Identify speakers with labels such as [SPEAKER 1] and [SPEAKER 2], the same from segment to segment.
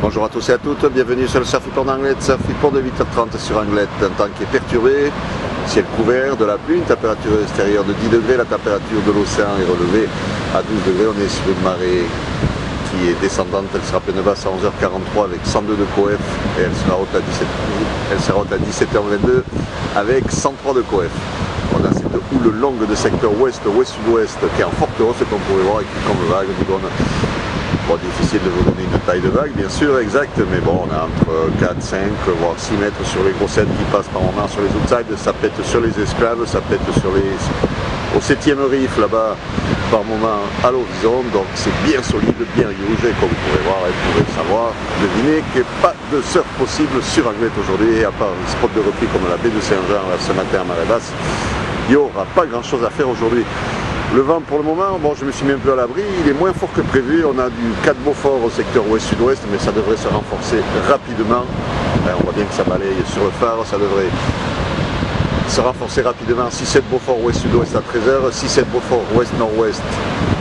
[SPEAKER 1] Bonjour à tous et à toutes, bienvenue sur le Surf Report d'Anglette, Surf Report de 8h30 sur Anglette. Un temps qui est perturbé, ciel couvert, de la pluie, une température extérieure de 10 degrés, la température de l'océan est relevée à 12 degrés. On est sur une marée qui est descendante, elle sera pleine basse à 11h43 avec 102 de coef et elle sera haute à 17h22 avec 103 de coef. On a cette houle longue de secteur ouest, ouest-sud-ouest qui est en forte hausse comme vous pouvez voir et qui comme vague nous donne. Bon, difficile de vous donner une taille de vague, bien sûr, exact, mais bon, on a entre 4, 5, voire 6 mètres sur les grossettes qui passent par moment sur les outsides, ça pète sur les esclaves, ça pète sur au 7e reef, là-bas, par moment à l'horizon, donc c'est bien solide, bien huge, et comme vous pourrez voir et vous pourrez savoir, deviner qu'il n'y a pas de surf possible sur Anglette aujourd'hui, et à part les spots de repli comme la baie de Saint-Jean, ce matin à marée basse, il n'y aura pas grand-chose à faire aujourd'hui. Le vent pour le moment, bon, je me suis mis un peu à l'abri, il est moins fort que prévu, on a du 4 Beaufort au secteur ouest-sud-ouest, mais ça devrait se renforcer rapidement. On voit bien que ça balaye sur le phare, ça devrait se renforcer rapidement. 6-7 Beaufort ouest-sud-ouest à 13h, 6-7 Beaufort ouest-nord-ouest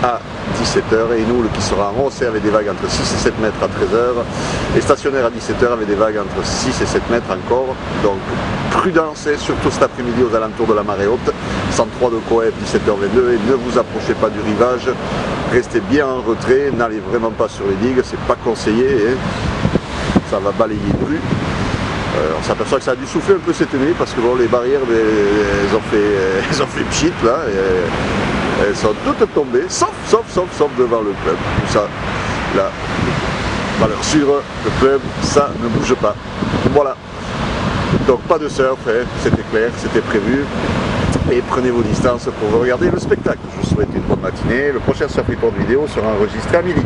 [SPEAKER 1] à 17h, et nous qui sera en hausse avec des vagues entre 6 et 7 mètres à 13h, et stationnaire à 17h avec des vagues entre 6 et 7 mètres encore. Donc prudence, et surtout cet après-midi aux alentours de la marée haute, 103 de coef, 17h22, et ne vous approchez pas du rivage, restez bien en retrait, n'allez vraiment pas sur les digues, c'est pas conseillé, ça va balayer dru. On s'aperçoit que ça a dû souffler un peu cette nuit parce que bon, les barrières elles ont fait pchit là, et elles sont toutes tombées, sauf devant le club. Tout ça, là, valeur sûre, le club, ça ne bouge pas. Voilà. Donc pas de surf, c'était clair, c'était prévu. Et prenez vos distances pour regarder le spectacle. Je vous souhaite une bonne matinée. Le prochain Surf Report vidéo sera enregistré à midi.